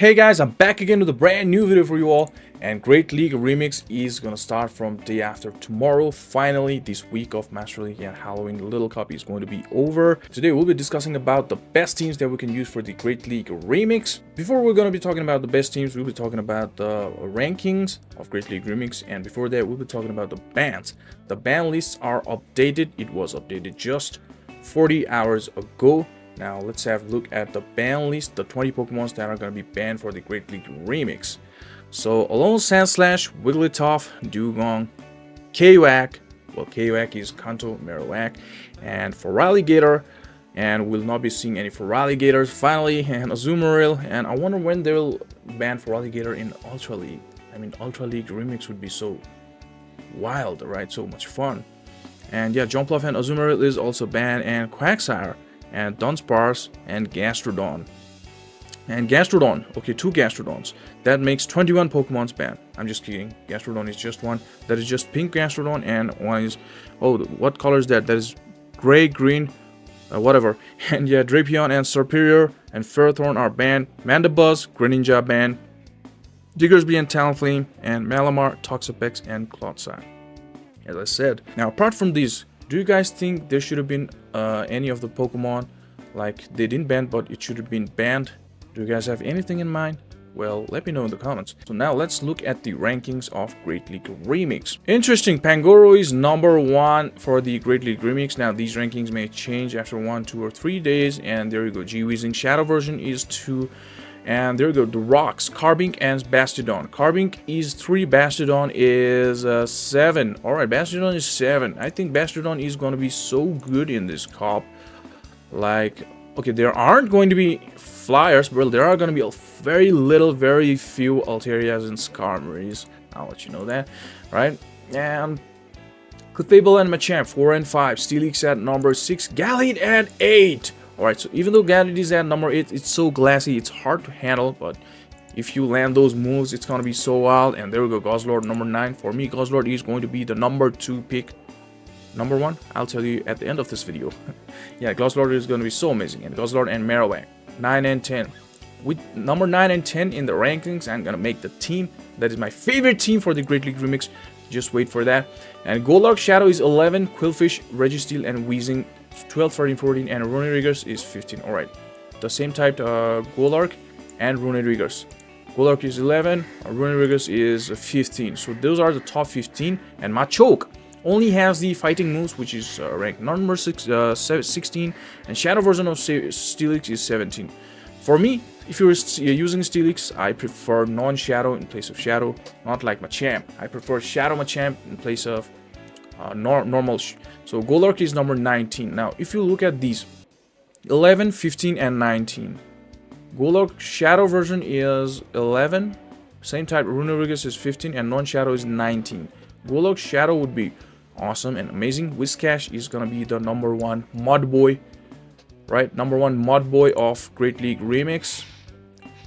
Hey guys, I'm back again with a brand new video for you all, and Great League Remix is gonna start from day after tomorrow. Finally, this week of Master League and Halloween Little Cup is going to be over. Today we'll be discussing about the best teams that we can use for the Great League Remix. Before we're gonna be talking about the best teams, we'll be talking about the rankings of Great League Remix, and before that we'll be talking about the bans. The ban lists are updated. It was updated just 40 hours ago. Now let's have a look at the ban list, the 20 Pokemons that are going to be banned for the Great League Remix. So Alone Sandslash, Wigglytuff, Dugong, Kwak, well Kwak is Kanto, Marowak, and Feraligatr, and we'll not be seeing any Feraligatrs finally, and Azumarill, and I wonder when they'll ban Feraligatr in Ultra League. I mean, Ultra League Remix would be so wild, right? So much fun. And yeah, Jumpluff and Azumarill is also banned, and Quagsire, and Dunsparce, and Gastrodon. And Gastrodon, okay, 2 Gastrodons. That makes 21 Pokemons banned. I'm just kidding. Gastrodon is just one. That is just pink Gastrodon, and one is, oh, what color is that? That is gray, green, whatever. And yeah, Drapion and Serperior and Ferrothorn are banned. Mandibuzz, Greninja banned. Diggersby and Talonflame, and Malamar, Toxapex, and Clodsire. As I said. Now, apart from these, do you guys think there should have been any of the Pokemon, like they didn't ban but it should have been banned? Do you guys have anything in mind? Well, let me know in the comments. So now let's look at the rankings of Great League Remix. Interesting, Pangoro is number 1 for the Great League Remix. Now these rankings may change after 1, 2, or 3 days, and there you go. G-Weezing Shadow version is 2. And there you go, the rocks, Carbink and Bastiodon. Carbink is 3, Bastiodon is 7. Alright, Bastiodon is 7. I think Bastiodon is going to be so good in this cup. Like, okay, there aren't going to be flyers, but there are going to be very few Alterias and Skarmories. I'll let you know that, right? And Clefable and Machamp, 4 and 5. Steelix at number 6. Gallied at 8. Alright, so even though Gallied is at number 8, it's so glassy, it's hard to handle, but if you land those moves, it's gonna be so wild. And there we go, Guzzlord number 9. For me, Guzzlord is going to be the number 2 pick. Number 1, I'll tell you at the end of this video. Yeah, Guzzlord is gonna be so amazing. And Guzzlord and Marowak, 9 and 10. With number 9 and 10 in the rankings, I'm gonna make the team. That is my favorite team for the Great League Remix. Just wait for that. And Golurk Shadow is 11, Quillfish, Registeel, and Weezing 12, 13, 14, and Runeriggers is 15. Alright, the same type Golurk and Runeriggers. Golurk is 11, Runeriggers is 15. So those are the top 15. And Machoke only has the fighting moves, which is ranked number 16, and Shadow version of Steelix is 17. For me, if you're using Steelix, I prefer non-Shadow in place of Shadow, not like Machamp. I prefer Shadow Machamp in place of normal. So Golurk is number 19. Now if you look at these 11, 15, and 19, Golurk Shadow version is 11, same type Runeriggers is 15, and non-Shadow is 19. Golurk Shadow would be awesome and amazing. Whiscash is gonna be the number 1 mod boy, right? Number 1 mod boy of Great League Remix.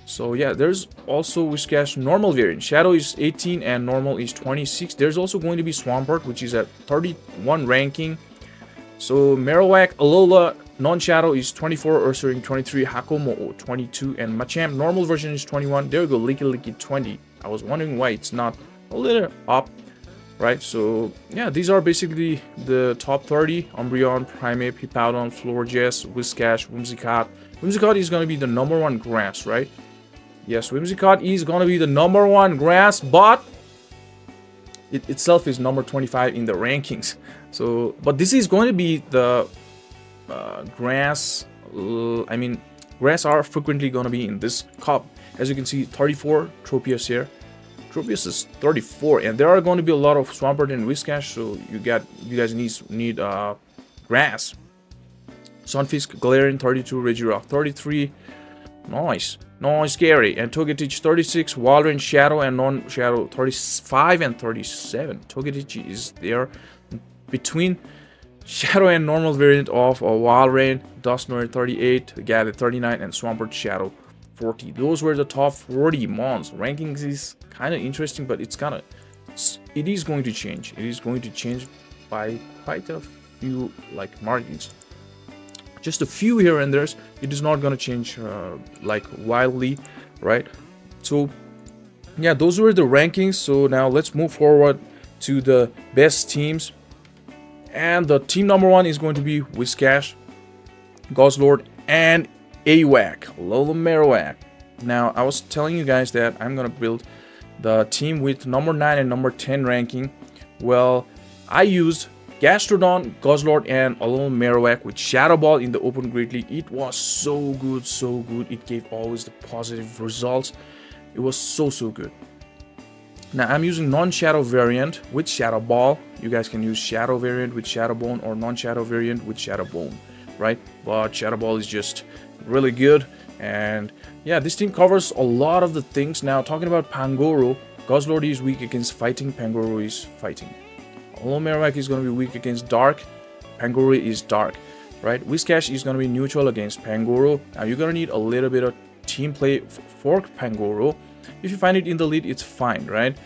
So yeah, there's also Whiscash normal variant. Shadow is 18 and normal is 26. There's also going to be Swampert, which is at 31 ranking. So Marowak, Alola, non-Shadow is 24, Ursaring 23, Hakomo 22, and Machamp normal version is 21. There you go, Licky 20. I was wondering why it's not a little up, right? So yeah, these are basically the top 30. Umbreon, Primeape, Hippowdon, Florges, Whiscash, Whimsicott. Whimsicott is going to be the number 1 grass, right? Yes, Whimsicott is going to be the number 1 grass, but it itself is number 25 in the rankings. So, but this is going to be the grass. I mean, grass are frequently going to be in this cup. As you can see, 34 Tropius here. Tropius is 34, and there are going to be a lot of Swampert and Whiscash. So you guys need grass. Sunfisk, Galarian 32, Regirock 33. Nice, scary. And Togetic 36, Walrein Shadow and non-Shadow 35 and 37. Togetic is there between Shadow and normal variant of Walrein, Dusknoir 38, Gallied 39, and Swampert Shadow 40. Those were the top 40 mons. Rankings is kind of interesting, but it is going to change. It is going to change by quite a few markings. Just a few here and there. It is not going to change like wildly, right? So yeah, those were the rankings. So now let's move forward to the best teams. And the team number 1 is going to be Whiscash, Guzzlord, and AWAC, Marowak. Now, I was telling you guys that I'm gonna build the team with number 9 and number 10 ranking. Well, I used Gastrodon, Guzzlord, and Marowak with Shadow Ball in the Open Great League. It was so good, so good. It gave always the positive results. It was so good. Now, I'm using non-Shadow variant with Shadow Ball. You guys can use Shadow variant with Shadow Bone or non-Shadow variant with Shadow Bone, right? But Shadow Ball is just really good. And yeah, this team covers a lot of the things. Now, talking about Pangoro, Guzzlord is weak against fighting, Pangoro is fighting. Marowak is going to be weak against dark, Pangoro is dark, right? Whiscash is going to be neutral against Pangoro. Now, you're going to need a little bit of team play for Pangoro. If you find it in the lead, it's fine, right?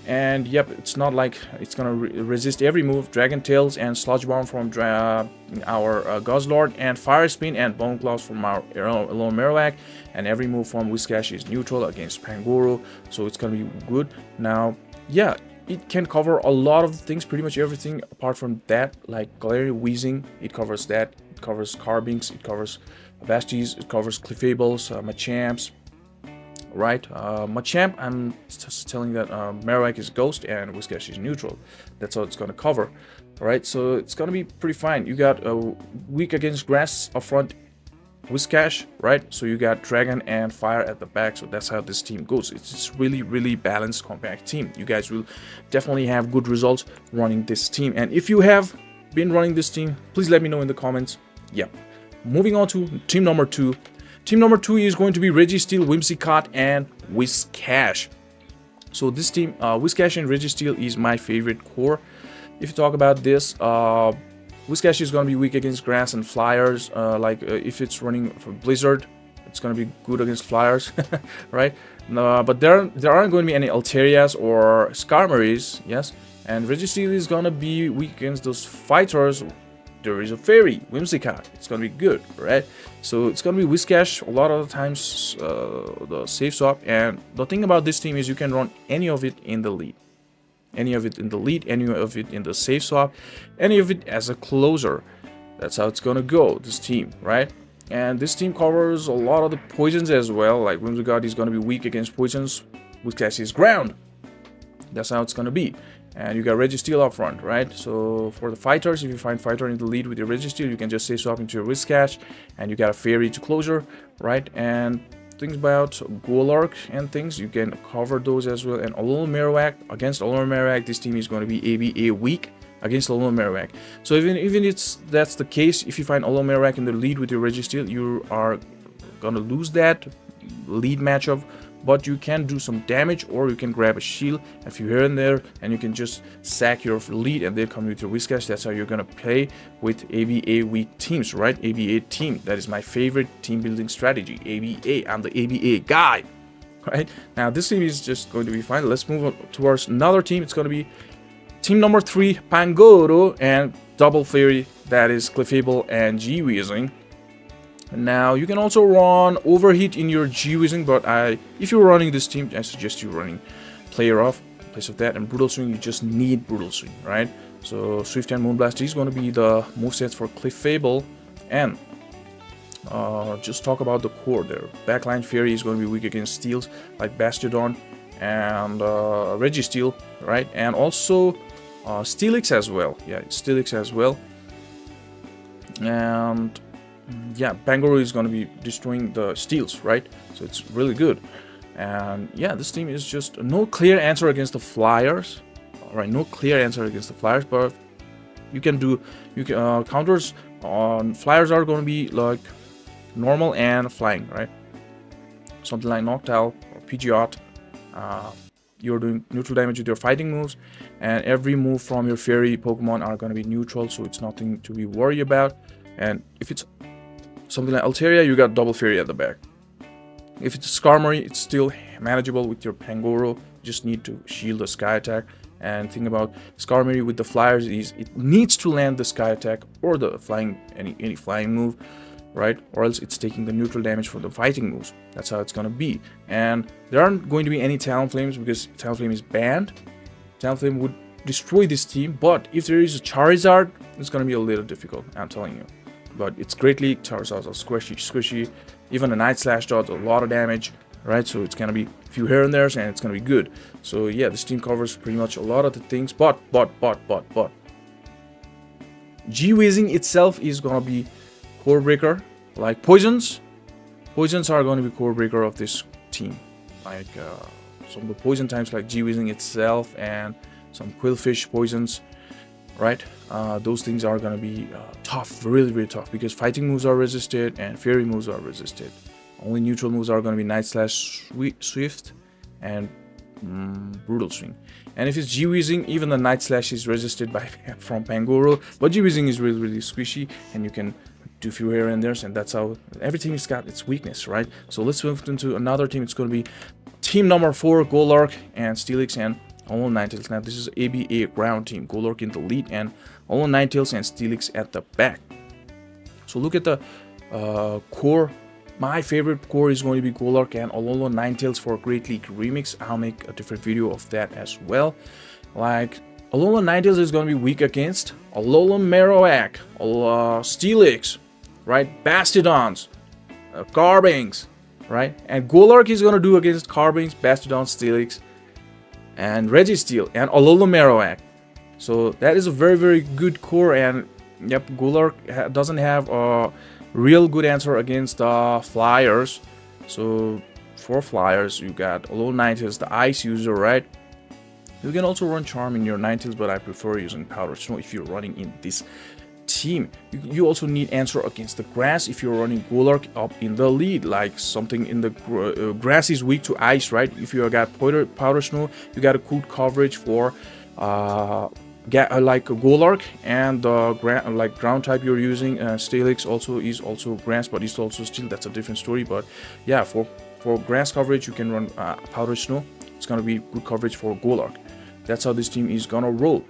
And yep, it's not like it's gonna resist every move. Dragon Tails and Sludge Bomb from our Guzzlord, and Fire Spin and Bone Claws from our Marowak, and every move from Whiscash is neutral against Pangoro, so it's gonna be good. Now, yeah, it can cover a lot of things, pretty much everything apart from that, like Galarian Weezing, it covers that, it covers Carbinks, it covers Basties, it covers Clefables, Machamps. Right, Machamp, I'm just telling that Marowak is Ghost and Whiscash is neutral. That's how it's gonna cover. Alright, so it's gonna be pretty fine. You got weak against grass up front, Whiscash, right? So you got Dragon and Fire at the back. So that's how this team goes. It's just really balanced, compact team. You guys will definitely have good results running this team. And if you have been running this team, please let me know in the comments. Yep. Moving on to team number 2. Team number 2 is going to be Registeel, Whimsicott, and Whiscash. So this team, Whiscash and Registeel is my favorite core. If you talk about this, Whiscash is going to be weak against grass and flyers. If it's running for Blizzard, it's going to be good against flyers, right? But there aren't going to be any Alterias or Skarmories, yes. And Registeel is going to be weak against those fighters. There is a fairy, Whimsicott. It's gonna be good, right? So it's gonna be Whiscash a lot of the times, the safe swap. And the thing about this team is you can run any of it in the lead, any of it in the safe swap, any of it as a closer. That's how it's gonna go. This team, right? And this team covers a lot of the poisons as well. Like Whimsicott is gonna be weak against poisons. Whiscash is ground. That's how it's gonna be. And you got Registeel up front, right? So for the fighters, if you find fighter in the lead with your Registeel, you can just safe swap into your Whiscash, and you got a fairy to closure, right? And things about Golurk and things, you can cover those as well. And Marowak, against Marowak, this team is going to be ABA weak against Marowak. So even that's the case, if you find Marowak in the lead with your Registeel, you are gonna lose that lead matchup. But you can do some damage, or you can grab a shield if you're here and there, and you can just sack your lead and then come with your Whiscash. That's how you're gonna play with ABA weak teams, right? ABA team, that is my favorite team building strategy. ABA, I'm the ABA guy, right? Now this team is just going to be fine. Let's move on towards another team. It's gonna be team number 3, Pangoro and Double Fairy, that is Clefable and G-Weezing. Now you can also run Overheat in your G-Weezing, but if you're running this team, I suggest you running Player Off in place of that. And Brutal Swing, you just need Brutal Swing, right? So Swift and Moonblast is going to be the movesets for Clefable. And just talk about the core there. Backline Fairy is going to be weak against Steels like Bastiodon and Registeel, right? And also Steelix as well. Yeah, Steelix as well. And yeah, Pangoro is going to be destroying the Steels, right? So it's really good. And yeah, this team is just no clear answer against the Flyers. Alright, no clear answer against the Flyers, but you can counters on Flyers are going to be like normal and flying, right? Something like Noctowl or Pidgeot. You're doing neutral damage with your fighting moves, and every move from your fairy Pokemon are going to be neutral, so it's nothing to be worried about. And if it's something like Altaria, you got Double Fairy at the back. If it's Skarmory, it's still manageable with your Pangoro. You just need to shield the Sky Attack. And thing about Skarmory with the Flyers is it needs to land the Sky Attack or the flying any flying move. right? Or else it's taking the neutral damage from the fighting moves. That's how it's gonna be. And there aren't going to be any Talonflames because Talonflame is banned. Talonflame would destroy this team, but if there is a Charizard, it's gonna be a little difficult, I'm telling you. But it's Great League, Charizards are squishy. Even a Night Slash does a lot of damage, right? So it's gonna be a few here and there, and it's gonna be good. So yeah, this team covers pretty much a lot of the things, but G-Weezing itself is gonna be core breaker. Like poisons are going to be core breaker of this team. Like some of the poison types like G-Weezing itself and some Quillfish poisons, right? Those things are going to be tough, really tough, because fighting moves are resisted and fairy moves are resisted. Only neutral moves are going to be Night Slash, Swift, and Brutal Swing. And if it's G-Weezing, even the Night Slash is resisted by from Pangoro, but G-Weezing is really squishy, and you can do a few here and there, and that's how everything has got its weakness, right? So let's move into another team. It's going to be team number 4, Golurk and Steelix and Alolan Ninetales. Now this is ABA ground team, Golurk in the lead and Alolan Ninetales and Steelix at the back. So look at the core. My favorite core is going to be Golurk and Alolan Ninetales for Great League Remix. I'll make a different video of that as well. Like, Alolan Ninetales is going to be weak against Alolan Marowak, Steelix, right? Bastodons, Carbings, right? And Golurk is going to do against Carbings, Bastodons, Steelix, and Registeel, and Alolan Marowak. So that is a very good core, and yep, Golurk doesn't have a real good answer against Flyers. So for Flyers, you got Alolan Ninetales, the Ice user, right? You can also run Charm in your Ninetales, but I prefer using Powder Snow if you're running in this team. You also need answer against the Grass if you're running Golurk up in the lead, like something in the Grass is weak to Ice, right? If you got Powder Snow, you got a good coverage for like a Golurk, and like ground type you're using. Steelix also is Grass, but it's also Steel. That's a different story. But yeah, for Grass coverage, you can run Powder Snow. It's gonna be good coverage for Golurk. That's how this team is gonna roll.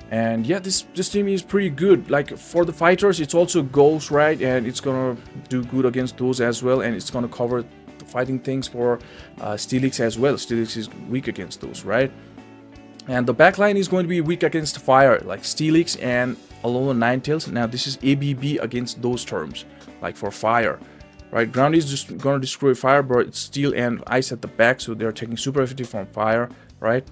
And yeah, this team is pretty good. Like for the fighters, it's also Ghost, right? And it's gonna do good against those as well. And it's gonna cover the fighting things for Steelix as well. Steelix is weak against those, right? And the backline is going to be weak against fire, like Steelix and Alolan Ninetales. Now this is ABB against those terms, like for fire, right? Ground is just gonna destroy fire, but it's Steel and Ice at the back, so they're taking super effective from fire, right?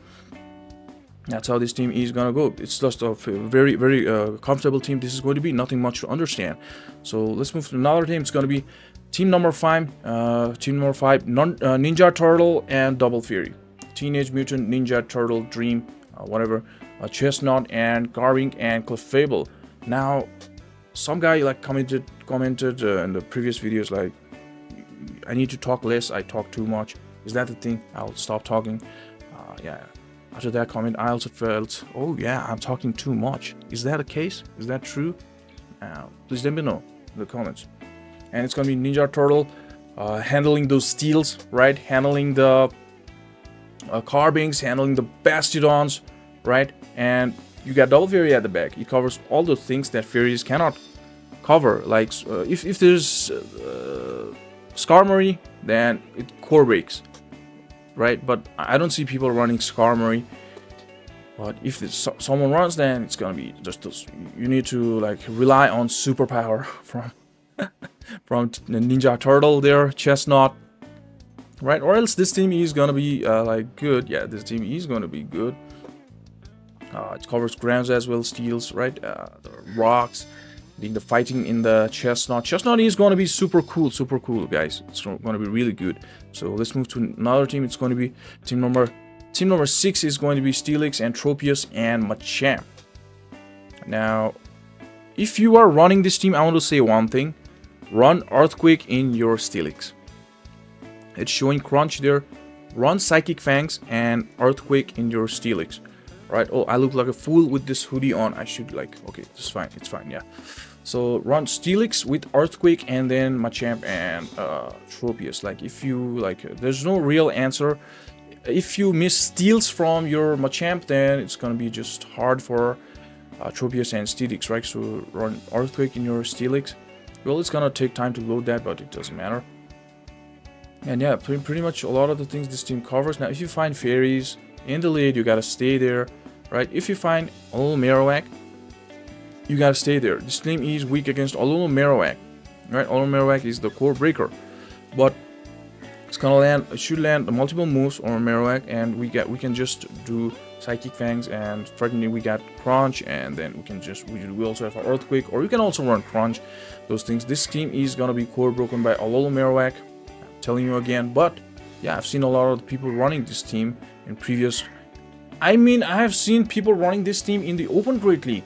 That's how this team is gonna go. It's just a very comfortable team. This is going to be nothing much to understand. So let's move to another team. It's gonna be team number 5. Ninja Turtle and Double Fury. Teenage Mutant Ninja Turtle Dream, whatever, Chestnut and Garving and Clefable. Now, some guy like commented in the previous videos, like, I need to talk less, I talk too much. Is that the thing? I'll stop talking. Yeah. After that comment, I also felt, oh yeah, I'm talking too much. Is that the case? Is that true? Please let me know in the comments. And it's gonna be Ninja Turtle handling those steals, right? Handling the Carbings, handling the Bastodons, right? And you got Double Fury at the back. It covers all the things that Fairies cannot cover. Like if there's Skarmory, then it core breaks, right? But I don't see people running Skarmory. But if someone runs, then it's gonna be just those. You need to like rely on superpower from from Ninja Turtle there, Chestnut, right? Or else this team is gonna be like good. Yeah, this team is gonna be good. It covers grounds as well, steals, right? The rocks, the fighting in the Chestnut. Chestnut is gonna be super cool, guys. It's gonna be really good. So let's move to another team. It's gonna be team number 6 is going to be Steelix and Tropius and Machamp. Now, if you are running this team, I want to say one thing: run Earthquake in your Steelix. It's showing Crunch there. Run Psychic Fangs and Earthquake in your Steelix. Right? Oh, I look like a fool with this hoodie on. I should like, okay, it's fine. It's fine, yeah. So run Steelix with Earthquake and then Machamp and Tropius. Like if you like, there's no real answer. If you miss steals from your Machamp, then it's gonna be just hard for Tropius and Steelix, right? So run Earthquake in your Steelix. Well, it's gonna take time to load that, but it doesn't matter. And yeah, pretty much a lot of the things this team covers. Now, if you find fairies in the lead, you gotta stay there, right? If you find a little Marowak, you gotta stay there. This team is weak against a little Marowak, right? A little Marowak is the core breaker, but it's gonna land. It should land multiple moves on Marowak, and we can just do Psychic Fangs, and threatening we got Crunch, and then we also have an Earthquake, or you can also run Crunch. Those things. This team is gonna be core broken by a little Marowak. Telling you again, but yeah, I've seen a lot of people running this team in previous. I mean, I have seen people running this team in the Open Great League.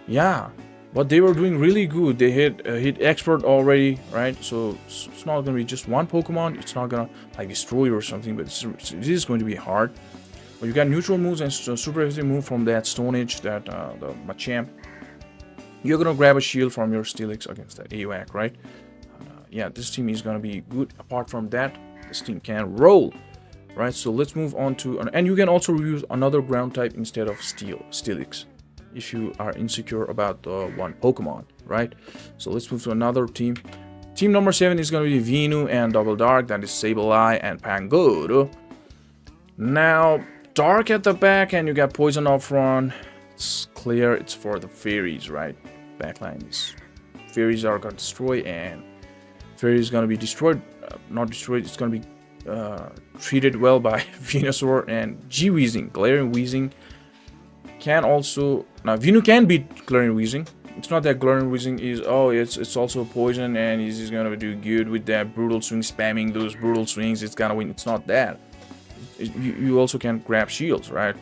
Yeah, but they were doing really good. They hit expert already, right? So it's not gonna be just one Pokemon. It's not gonna like destroy or something, but it is going to be hard. But you got neutral moves and super effective move from that Stone Age, that the Machamp. You're gonna grab a shield from your Steelix against that AWAC, right? Yeah, this team is gonna be good. Apart from that, this team can roll, right? So let's move on to, and you can also use another ground type instead of Steelix if you are insecure about one Pokemon, right? So let's move to another team. Team number 7 is gonna be Venu and Double Dark. That is Sableye and Pangoro. Now, Dark at the back, and you got Poison up front. It's clear. It's for the fairies, right? Backline is fairies are gonna destroy, and Fairy is gonna be destroyed, not destroyed. It's gonna be treated well by Venusaur and G-Weezing. Glaring Weezing can also, now Venu can beat Glaring Weezing. It's not that Glaring Weezing is, oh, it's also poison and he's gonna do good with that brutal swing, spamming those brutal swings. It's gonna win. It's not that. You also can grab shields, right?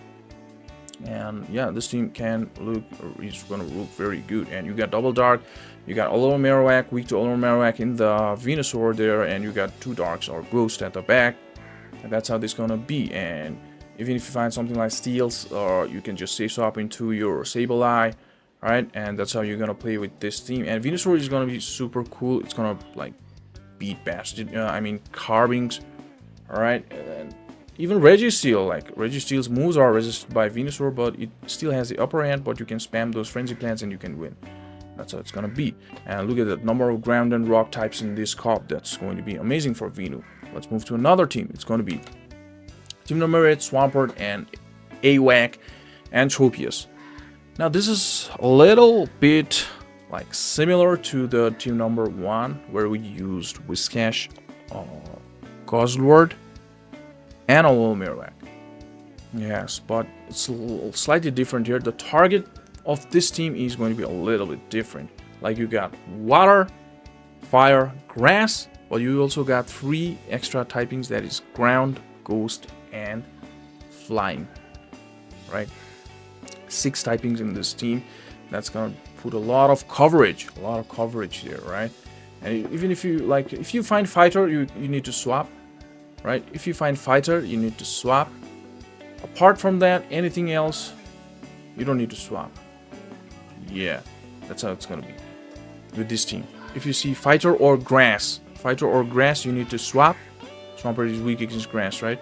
And yeah, this team is gonna look very good. And you got Double Dark. You got Alola Marowak, weak to Alola Marowak in the Venusaur there, and you got 2 Darks or Ghost at the back, and that's how this gonna be. And even if you find something like Steels, or you can just save swap into your Sableye, right? And that's how you're gonna play with this team. And Venusaur is gonna be super cool. It's gonna like beat Bastard, Carbings, all right? And even Registeel, like Registeel's moves are resisted by Venusaur, but it still has the upper hand. But you can spam those Frenzy Plants and you can win. That's how it's gonna be. And look at the number of ground and rock types in this cup. That's going to be amazing for Venu. Let's move to another team. It's going to be team number 8, Swampert and AWAC and Tropius. Now this is a little bit like similar to the team number 1, where we used Whiscash, Guzzlord, and Alola Marowak. Yes, but it's a little slightly different here. The target of this team is going to be a little bit different. Like you got water, fire, grass, but you also got 3 extra typings, that is ground, ghost, and flying, right? 6 typings in this team. That's gonna put a lot of coverage there, right? And even if you find fighter, you need to swap, right? If you find fighter, you need to swap. Apart from that, anything else, you don't need to swap. Yeah, that's how it's gonna be with this team. If you see fighter or grass, you need to swap. Swampert is weak against grass, right?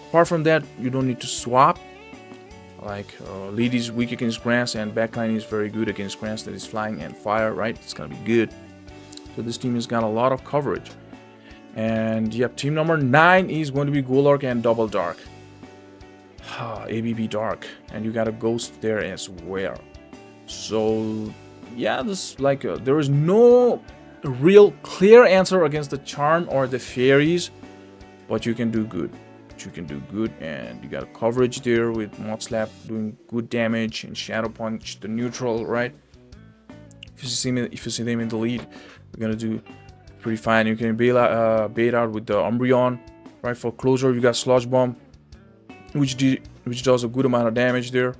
Apart from that, you don't need to swap. Like lead is weak against grass, and backline is very good against grass, that is flying and fire, right? It's gonna be good. So this team has got a lot of coverage. And yep, team number 9 is going to be Golurk and Double Dark. ABB Dark, and you got a Ghost there as well. So yeah, this there is no real clear answer against the Charm or the Fairies, but you can do good. And you got a coverage there with Mudslap doing good damage, and Shadow Punch the neutral, right? If you see them in the lead, they're gonna do pretty fine. You can bait out with the Umbreon, right? For closer, you got Sludge Bomb, which does a good amount of damage there.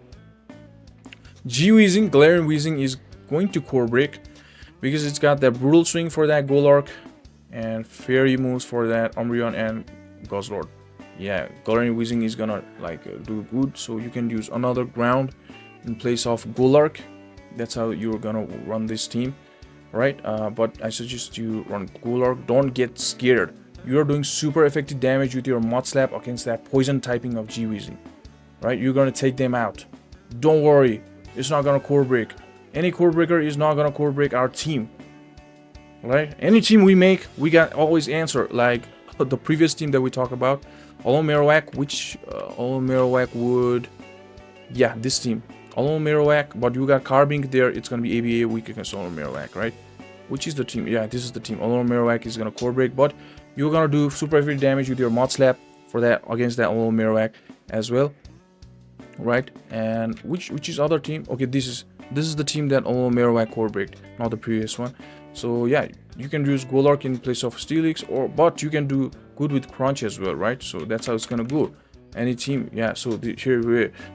G-Weezing, Glaring Weezing is going to core break because it's got that brutal swing for that Golurk and fairy moves for that Umbreon and Guzzlord. Yeah, Glaring Weezing is gonna do good, so you can use another ground in place of Golurk. That's how you're gonna run this team, right? But I suggest you run Golurk. Don't get scared. You're doing super effective damage with your Mudslap against that poison typing of G-Weezing, right? You're gonna take them out. Don't worry, it's not gonna core break. Any core breaker is not gonna core break our team. right? Any team we make, we got always answer. Like the previous team that we talked about, Olo Marowak, which Olo Marowak would, yeah, this team, Olo Marowak, but you got Carbink there. It's gonna be ABA weak against Olo Marowak, right? Which is the team? Yeah, this is the team. Olo Marowak is gonna core break, but you're gonna do super heavy damage with your Mod Slap for that against that Olo Marowak as well, right? And which is other team? Okay, this is the team that Olo Marowak core break, not the previous one. So yeah, you can use Golurk in place of Steelix, but you can do good with Crunch as well, right? So that's how it's gonna go. Any team, yeah. So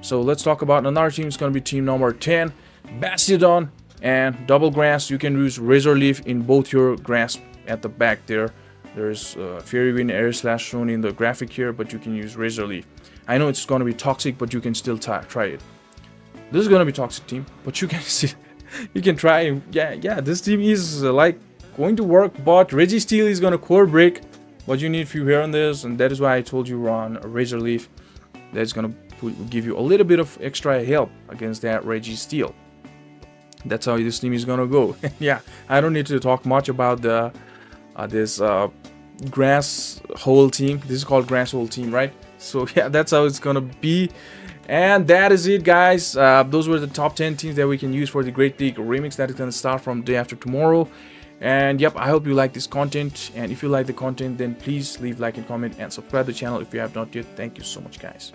so let's talk about another team. It's gonna be team number 10, Bastiodon and Double Grass. You can use Razor Leaf in both your grass at the back there. There's Fairy Wind, Air Slash shown in the graphic here, but you can use Razor Leaf. I know it's gonna be toxic, but you can still try it. This is gonna be toxic team, but you can see, you can try. Yeah. This team is like going to work, but Registeel is gonna core break. But you need few here on this, and that is why I told you run a Razor Leaf. That's gonna give you a little bit of extra help against that Registeel. That's how this team is gonna go. Yeah, I don't need to talk much about the this grass hole team. This is called grass hole team, right? So yeah, that's how it's gonna be. And that is it, guys. Those were the top 10 teams that we can use for the Great League Remix that is gonna start from day after tomorrow. And yep, I hope you like this content, and if you like the content, then please leave like and comment and subscribe to the channel if you have not yet. Thank you so much, guys.